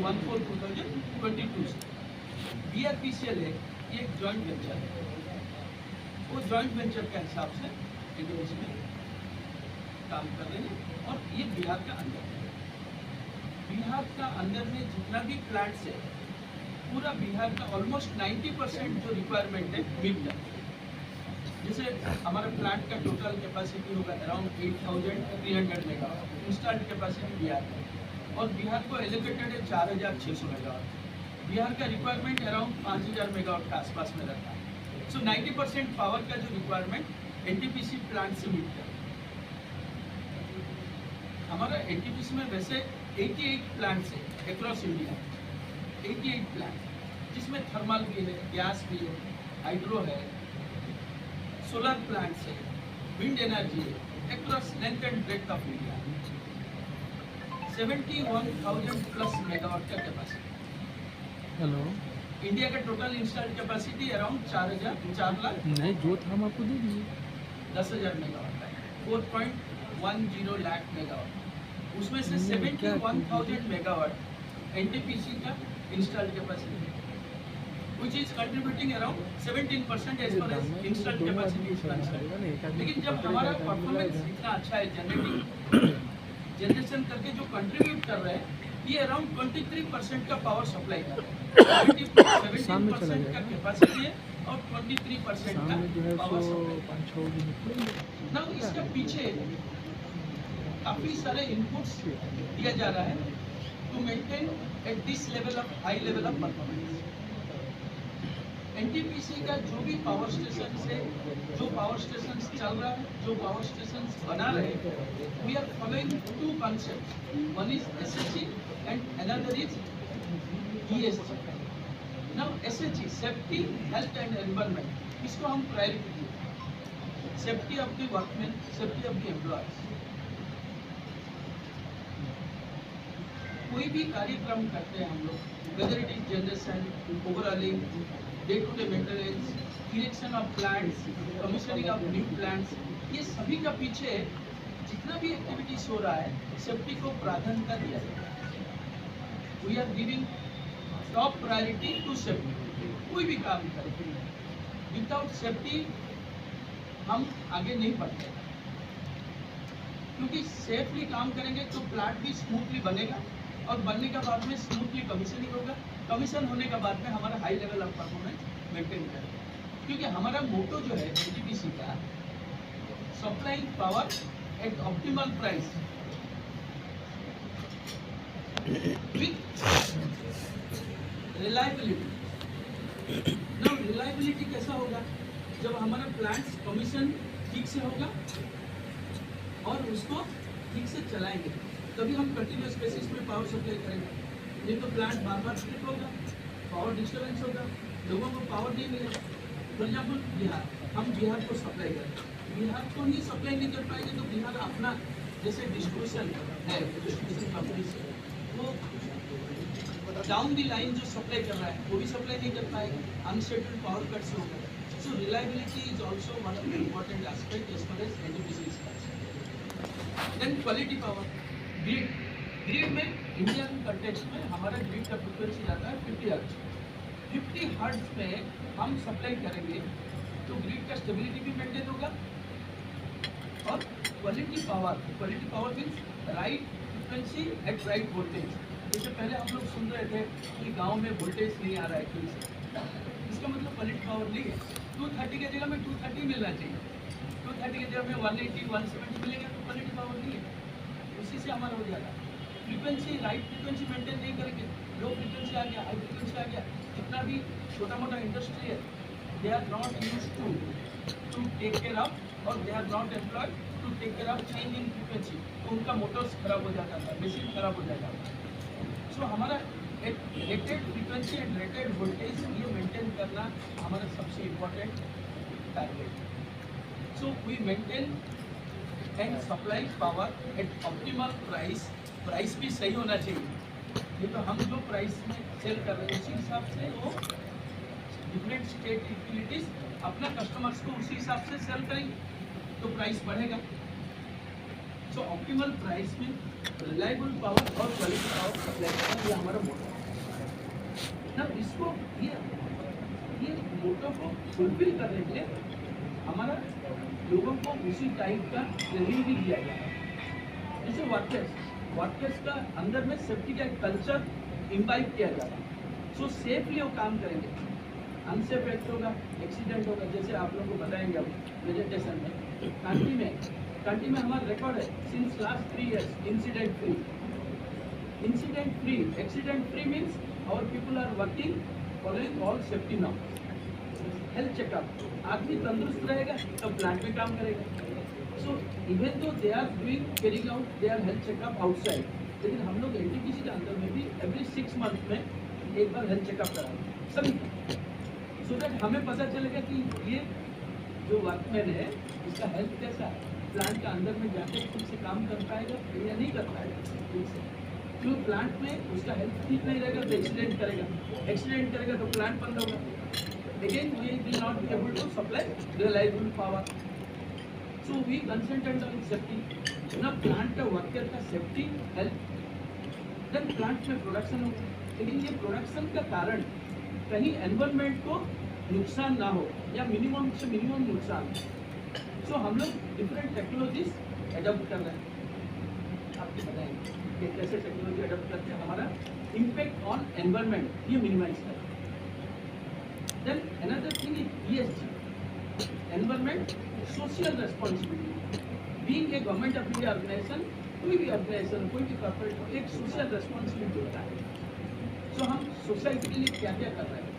1/4/2022 से BRPCL है, ये एक जॉइंट वेंचर है। वो जॉइंट वेंचर के हिसाब से एनटीपीसी में काम कर रहे हैं और ये बिहार का अंदर है। बिहार का अंदर में जितना भी प्लांट्स है, पूरा बिहार का ऑलमोस्ट 90% जो रिक्वायरमेंट है मीट करते हैं। जैसे हमारा प्लांट का टोटल कैपेसिटी होगा around 8300 megawatt installed capacity Bihar में, और बिहार को एलोकेटेड है 4600 मेगावाट। बिहार का रिक्वायरमेंट अराउंड 5000 मेगावाट के आसपास में रहता है। सो 90% पावर का जो रिक्वायरमेंट एनटीपीसी प्लांट से मीट करता है। हमारा एनटीपीसी में वैसे 88 प्लांट्स है अक्रॉस इंडिया, 88 प्लांट, जिसमें थर्मल भी है, गैस भी है, हाइड्रो है, सोलर प्लांट्स है, विंड एनर्जी है, across length and breadth of India. 71,000 plus megawatt का कैपेसिटी। हेलो, इंडिया का total installed capacity around 4 lakh नहीं जो था हम आपको दे दिए 10,000 मेगावाट है, 4.10 लाख मेगावाट। उसमें से 71,000 मेगावाट एनटीपीसी का installed capacity, which is contributing around 17% as far as installed capacity is concerned. लेकिन जब हमारा परफॉर्मेंस इतना अच्छा है, जनरेशन करके जो कंट्रीब्यूट कर रहे हैं, ये अराउंड 23% का पावर सप्लाई कर रहे हैं। 17% का कैपेसिटी है और 23% का पावर सप्लाई। ना इसके पीछे काफी सारे इनपुट्स दिया जा रहा है to maintain at this level of high level of performance. NTPC का जो भी पावर स्टेशन से जो पावर स्टेशन चल रहा है, जो पावर स्टेशन बना रहे हैं, we are following 2 concept, one is SHE and another is ESG. Now SHE safety, health and environment, इसको हम प्रायोरिटी देते हैं। Safety of the workman, safety of the employees. कोई भी कार्यक्रम करते हैं हम लोग, whether it is generation, overhauling, day to day maintenance, erection of plants, commissioning of new plants, ये सभी का पीछे जितना भी एक्टिविटीज हो रहा है, सेफ्टी को प्राधान्यता दिया जाता है। We are giving top priority to safety. कोई भी काम करें, विदाउट सेफ्टी हम आगे नहीं बढ़ते, क्योंकि सेफली काम करेंगे तो प्लांट भी स्मूथली बनेगा, और बनने के बाद में स्मूथली कमीशनिंग होगा, कमीशन होने के बाद में हमारा high level of performance maintain करेगा। क्योंकि हमारा मोटो जो है एनटीपीसी का, supplying power at optimal price with reliability. Now reliability कैसा होगा? जब हमारा प्लांट्स कमीशन ठीक से होगा और उसको ठीक से चलाएंगे, तभी हम कंटिन्यूस बेसिस पे पावर सप्लाई करेंगे। नहीं तो प्लांट बार बार ट्रिप होगा, पावर डिस्टर्बेंस होगा, लोगों को पावर नहीं मिलेगा। फॉर एग्जाम्पल बिहार, हम बिहार को सप्लाई करें, बिहार को ही सप्लाई नहीं कर पाएंगे तो बिहार अपना जैसे डिस्ट्रीब्यूशन है, डिस्ट्रीब्यूशन कंपनी से वो डाउन दी लाइन जो सप्लाई कर रहा है वो भी सप्लाई नहीं कर पाएगा, अनशेड्यूल्ड पावर कट्स होगा। So reliability is also one of the important aspect as far as NTPC is concerned. Then quality power, grid. Grid में इंडियन कंटेक्स्ट में हमारा ग्रिड का फ्रीक्वेंसी जाता है 50 हर्ट्ज। 50 हर्ट्ज में हम सप्लाई करेंगे तो ग्रिड का स्टेबिलिटी भी मेंटेन होगा, और quality power means right frequency at right voltage. जैसे पहले हम लोग सुन रहे थे कि गांव में वोल्टेज नहीं आ रहा है फिर से, इसका मतलब क्वालिटी पावर नहीं है। 230 की जगह में 230 मिलना चाहिए, 230 की जगह में 180 170 मिलेगा तो क्वालिटी पावर नहीं है। उसी से हमारा हो जाएगा। फ्रीक्वेंसी, राइट फ्रीक्वेंसी मेंटेन नहीं करेंगे, लो फ्रीक्वेंसी आ गया, हाई फ्रीक्वेंसी आ गया, जितना भी छोटा मोटा इंडस्ट्री है, they are not used to take care of, और they are not employed to take care of change in frequency, तो उनका मोटर्स खराब हो जाता था, मशीन खराब हो जाता था। सो हमारा rated frequency and rated voltage ये मेंटेन करना हमारा सबसे important target. So we maintain and supply power at optimal price. Price भी सही होना चाहिए, ये तो हम जो प्राइस में सेल कर रहे हैं उसी हिसाब से वो डिफरेंट स्टेट यूटिलिटीज अपना कस्टमर्स को उसी हिसाब से सेल करेंगे तो प्राइस बढ़ेगा। सो ऑप्टिमल प्राइस में रिलायबल पावर और क्वालिटी पावर सप्लाई करना, ये हमारा मोटो है ना। इसको ये मोटो को फुलफिल करने के लिए हमारा लोगों को उसी टाइप का ट्रेनिंग भी दिया गया है। जैसे वर्कर्स का अंदर में सेफ्टी का एक कल्चर इम्बाइब किया जाता है, सो सेफली वो काम करेंगे, अनसेफ एक्ट होगा, एक्सीडेंट होगा, जैसे आप लोगों को बताएंगे अब प्रेजेंटेशन में। कंट्री में हमारा रिकॉर्ड है since last 3 years incident free. Accident free means our people are working following all safety norms. Health checkup, आदमी तंदुरुस्त रहेगा तब प्लांट में काम करेगा। So even though they are doing carrying out their health checkup outside, लेकिन हम लोग एनटीपीसी के अंदर में भी एवरी 6 months में एक बार हेल्थ चेकअप कराएंगे सभी, सो दैट हमें पता चलेगा कि ये जो वर्कमैन है इसका हेल्थ कैसा है, प्लांट के अंदर में जाके ठीक से काम कर पाएगा या नहीं कर पाएगा ठीक से। क्यों प्लांट में उसका हेल्थ ठीक नहीं रहेगा तो एक्सीडेंट करेगा तो प्लांट बंद होगा, again we will not be able to supply reliable power. So we concentrate on safety. ना प्लांट का वर्कर का सेफ्टी हेल्थ, देन प्लांट में प्रोडक्शन होगा, लेकिन ये प्रोडक्शन का कारण कहीं एनवायरनमेंट को नुकसान ना हो या मिनिमम से मिनिमम नुकसान। सो हम लोग डिफरेंट टेक्नोलॉजीज एडॉप्ट कर रहे हैं, आपको बताएंगे कि कैसे टेक्नोलॉजी एडॉप्ट करके हमारा इम्पैक्ट ऑन एनवायरनमेंट ये मिनिमाइज करें। Then another thing is ESG, environment social responsibility. Being a government of India organization, कोई भी ऑर्गेनाइजेशन, कोई भी कॉर्पोरेट हो, एक सोशल रेस्पॉन्सिबिलिटी होता है। सो हम सोसाइटी के लिए क्या क्या कर रहे हैं।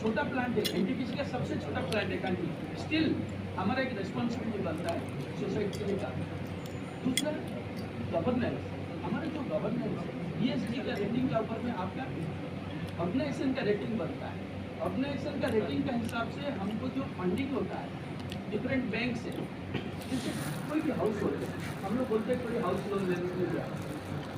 छोटा प्लांट है, एनटीपीसी का सबसे छोटा प्लांट है कंट्री, स्टिल हमारा एक रेस्पॉन्सिबिलिटी बनता है सोसाइटी के लिए काम। दूसरा गवर्नेंस, हमारा जो गवर्नेंस है ESG का रेटिंग के ऊपर में आपका ऑर्गेनाइजेशन का रेटिंग बनता है। ऑर्गेनाइजेशन का रेटिंग के हिसाब से हमको जो फंडिंग होता है डिफरेंट बैंक से, जैसे कोई भी हाउस होल्ड है, हम लोग बोलते हैं कोई हाउस लोन लेने के लिए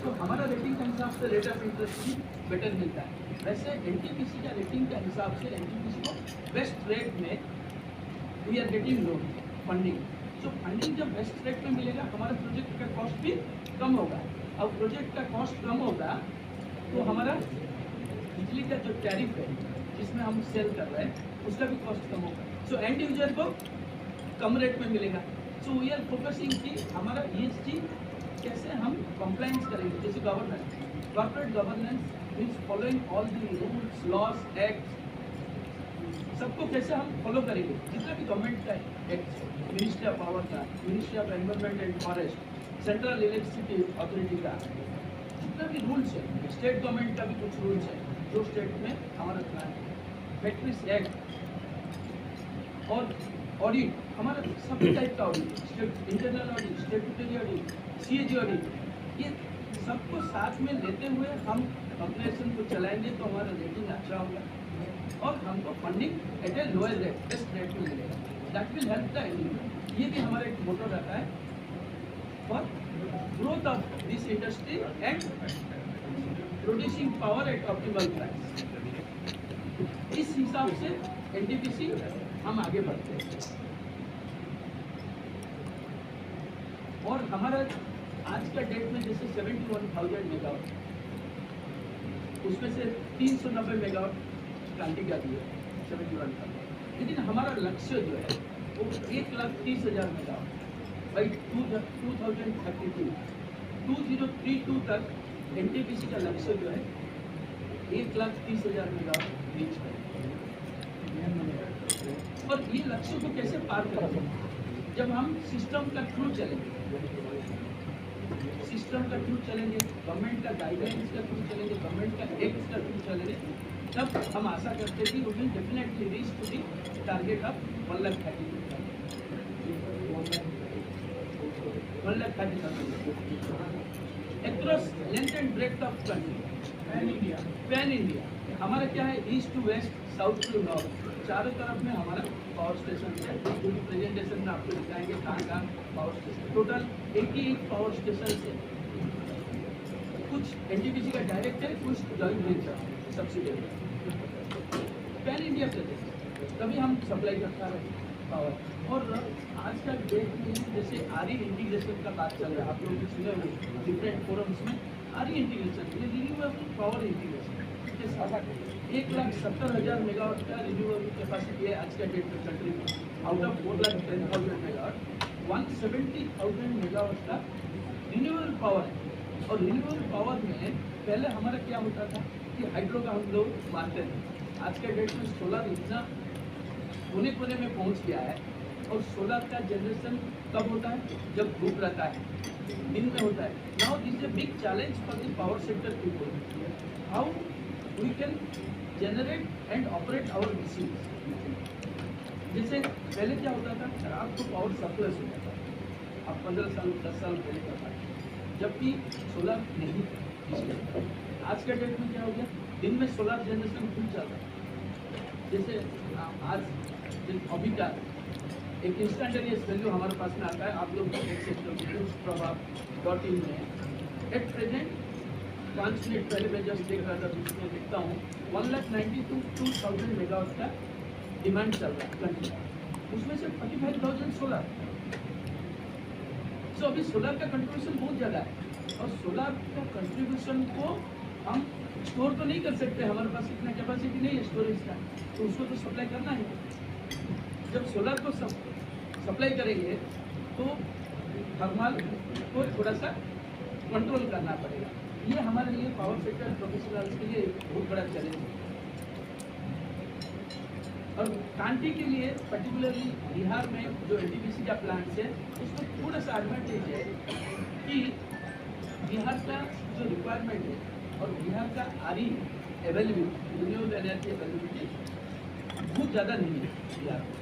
तो हमारा रेटिंग के हिसाब से रेट ऑफ इंटरेस्ट भी बेटर मिलता है। वैसे एनटीपीसी का रेटिंग के हिसाब से एनटीपीसी को बेस्ट रेट में we are getting loan funding. So funding जब बेस्ट रेट में मिलेगा हमारा प्रोजेक्ट का कॉस्ट भी कम होगा, और प्रोजेक्ट का कॉस्ट कम होगा तो हमारा बिजली का जो टैरिफ है जिसमें हम सेल कर रहे हैं उसका भी कॉस्ट कम होगा। सो एंड यूजर को कम रेट में मिलेगा। सो वी आर फोकसिंग कि हमारा ESG कैसे हम कंप्लाइंस करेंगे, जैसे governance, corporate governance means following all the rules laws act, सबको कैसे हम फॉलो करेंगे। जितना भी गवर्नमेंट का एक्ट, मिनिस्ट्री ऑफ पावर का, ministry of environment and forest, central electricity authority का, जितना भी रूल्स है, स्टेट गवर्नमेंट का भी कुछ रूल्स है जो स्टेट में हमारा प्लान है, फैक्ट्रीज एक्ट और ऑडिट, हमारा सभी टाइप का audit, state internal audit, statutory audit, CAG audit, ये सबको साथ में लेते हुए हम ऑर्गेनाइजेशन को चलाएंगे तो हमारा रेटिंग अच्छा होगा और हमको funding at a lower rate, best rate में मिलेगा। That will help the India. ये भी हमारा एक मोटो रहता है for growth of this industry and producing power at optimal price. इस हिसाब से एनटीपीसी हम आगे बढ़ते हैं और हमारा आज का डेट में जैसे 71,000 मेगावाट, उसमें से 390 मेगावाट क्रांति का दिया 71,000, लेकिन हमारा लक्ष्य जो है वो 1,30,000 मेगावाट बाई 2032 तक एनटीपीसी का लक्ष्य जो है 1,30,000 मेगावाट रीच करें। और ये लक्ष्य को कैसे पार करेंगे, जब हम सिस्टम का थ्रू चलेंगे, गवर्नमेंट का गाइडलाइंस का थ्रू चलेंगे, गवर्नमेंट का एक्ट का थ्रू चलेंगे, तब हम आशा करते हैं कि we will definitely reach to the target of 1,30,000 across length and breadth of country, pan India. हमारा क्या है, east to west, south to north, चारों तरफ में हमारा पावर स्टेशन है। जो प्रेजेंटेशन में आपको दिखाएंगे कहाँ power station, total 88 power station से, कुछ एनटीपीसी का डायरेक्ट है, कुछ joint venture subsidiary, pan India project. तभी हम सप्लाई करता रहे। पावर। और आज का डेट में जैसे आरई इंटीग्रेशन का बात चल रहा है, आप लोग भी सुने होंगे डिफरेंट फोरम्स में। आरई इंटीग्रेशन ये रिन्यूएबल पावर इंटीग्रेशन के साथ 1,70,000 मेगावाट का रिन्यूएबल कैपेसिटी है आज का डेट में कंट्री में। आउट ऑफ 4,10,000 मेगावाट 170,000 मेगावाट का रिन्यूएबल पावर है। और रिन्यूएबल पावर में पहले हमारा क्या होता था कि हाइड्रो का हम लोग मानते थे। आज के डेट में सोलर इतना कोने कोने में पहुंच गया है। और सोलर का जनरेशन कब होता है? जब धूप रहता है, दिन में होता है। Now this a big challenge for the power sector people, how we can generate and operate our machines. जैसे पहले क्या होता था, रात को पावर सरप्लस हो जाता था। अब 15 साल 10 साल पहले का था, जबकि सोलर नहीं था। आज के डेट में क्या हो गया, दिन में सोलर जनरेशन खुल जाता है। जैसे आज अभी का एक इंस्टेंटेनियस वैल्यू हमारे पास में आता है, आप लोग देख सकते हो न्यूज़ प्रभाव.in में। एट प्रेजेंट 5 मिनट पहले मैं जस्ट देख रहा था, उसमें देखता हूँ 1,92,000 मेगावाट का डिमांड चल रहा है कंटिन्यू। उसमें से 45,000 सोलर। सो अभी सोलर का कंट्रीब्यूशन बहुत ज़्यादा है। और सोलर का कंट्रीब्यूशन को हम स्टोर तो नहीं कर सकते, हमारे पास इतना कैपेसिटी नहीं है स्टोरेज का, तो उसको तो सप्लाई करना है। जब सोलर को सप्लाई करेंगे तो थर्मल को थोड़ा सा कंट्रोल करना पड़ेगा। ये हमारे लिए पावर सेक्टर प्रोफेशनल्स के लिए बहुत बड़ा चैलेंज है। और कांटी के लिए पर्टिकुलरली बिहार में जो एनटीपीसी का प्लांट है, उसको थोड़ा सा एडवांटेज है कि बिहार का जो रिक्वायरमेंट है और बिहार का आरई अवेलेबिलिटी, रिन्यूएबल एनर्जी अवेलेबिलिटी बहुत ज़्यादा नहीं है बिहार में।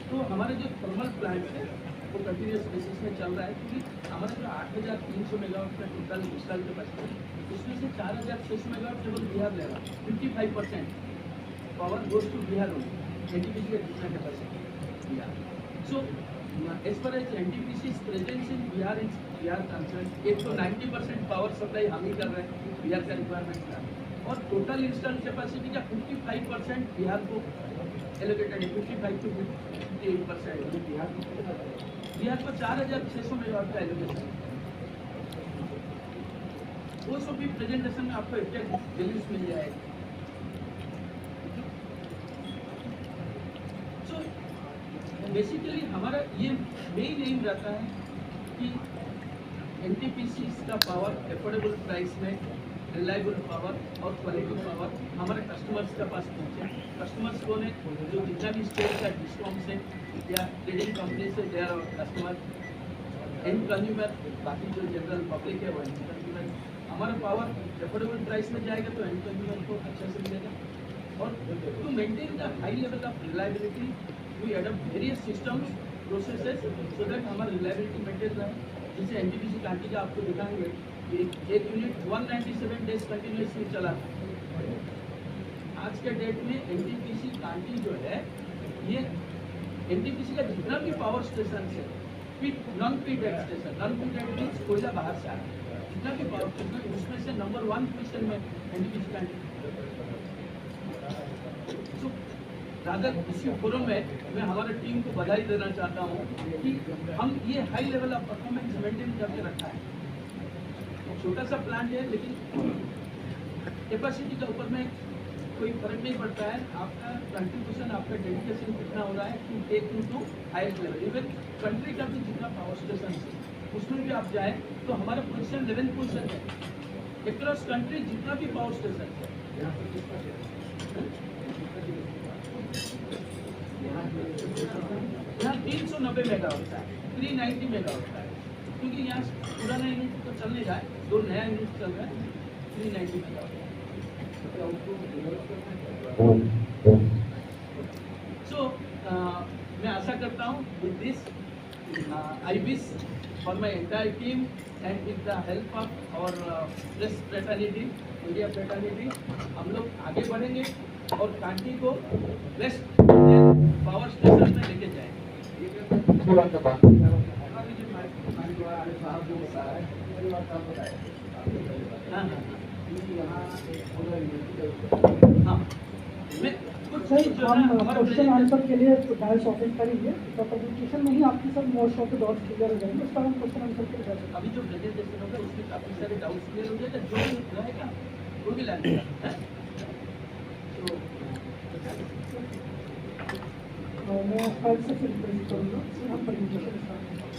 तो हमारे जो थर्मल प्लांट है वो कंटिन्यूस बेसिस में चल रहा है, क्योंकि हमारा जो 8,300 मेगावाट का टोटल इंस्टॉल कैपेसिटी है, उसमें से 4,600 मेगावाट केवल बिहार ले रहा है। 55% power goes to Bihar only. NTPC का जितना capacity Bihar. So as far as NTPC presence in Bihar concern, एक तो 90% पावर सप्लाई हम ही कर रहे हैं बिहार का रिक्वायरमेंट का, और टोटल इंस्टॉल कैपेसिटी का 55% बिहार को एलोकेटेड है। 55 to 58% बिहार को 4,600 मेगावाट का एलोकेशन। वो सब भी प्रेजेंटेशन में आपको एग्जैक्ट वैल्यूज मिल जाएगा। सो बेसिकली हमारा ये मेन एम रहता है कि एनटीपीसी का पावर एफोर्डेबल प्राइस में, रिलायबल पावर और क्वालिटी पावर हमारे कस्टमर्स के पास पहुँचे। कस्टमर्स को ने जो जितना भी स्टेट का डिस्काउंट से या ट्रेडिंग कंपनी से दे रहा कस्टमर, एंड कंज्यूमर, बाकी जो जनरल पब्लिक है वो एंड कंज्यूमर, हमारा पावर एफोर्डेबल प्राइस में जाएगा तो एंड कंज्यूमर को अच्छा से मिलेगा। और to maintain the high level of reliability we adopt various systems processes so that हमारा रिलायबिलिटी मेंटेन रहे। जैसे एनटीपीसी कांटी का आपको दिखाएंगे, एक यूनिट 197 डेज कंटिन्यूसली चला था। आज के डेट में एनटीपीसी कांटी जो है, ये एनटीपीसी का जितना भी पावर स्टेशन है, नॉन पीडेड स्टेशन, नॉन पीडेड मीन्स कोयला बाहर से आ रहा है, जितना भी पावर स्टेशन उसमें से नंबर 1 पोजिशन में एनटीपीसी कांटी। तो रादर इसी फोरम में मैं हमारे टीम को बधाई देना चाहता हूँ कि हम ये high level of performance maintain करके रखा है। छोटा सा प्लांट है, लेकिन कैपेसिटी के ऊपर में कोई फर्क नहीं पड़ता है। आपका कंट्रीब्यूशन, आपका डेडिकेशन कितना हो रहा है to take to highest level. Even country का भी जितना पावर स्टेशन है उसमें भी आप जाए तो हमारा पोजीशन 11th पोजीशन है अक्रॉस कंट्री, जितना भी पावर स्टेशन है। यहाँ 390 मेगावाट का है, 390 मेगावाट का है, क्योंकि यहाँ पुराना यूनिट तो चल नहीं रहा है, 2 नया यूनिट चल रहा है 390 मेगावाट। सो मैं आशा करता हूँ with this I wish for my entire team and with the help of और प्रेस फ्रेटर्निटी, मीडिया फ्रेटर्निटी, हम लोग आगे बढ़ेंगे और कांटी को बेस्ट पावर स्टेशन में लेके जाएंगे। हाँ, मैं सर हम क्वेश्चन आंसर के लिए डायल शॉपिंग करेंगे तो प्रेजेंटेशन में ही आपकी सब most of the doubts clear हो जाएंगे, उसका हम क्वेश्चन आंसर के लिए जा सकते अभी जो प्रेजेंटेशन होगा उसमें काफी सारे डाउट्स क्लियर हो जाएगा, जो भी रहेगा वो भी लाएंगे हैं? तो हैं। मैं कल से फिर प्रेजेंट करूँगा, फिर हम प्रेजेंटेशन स्टार्ट करेंगे।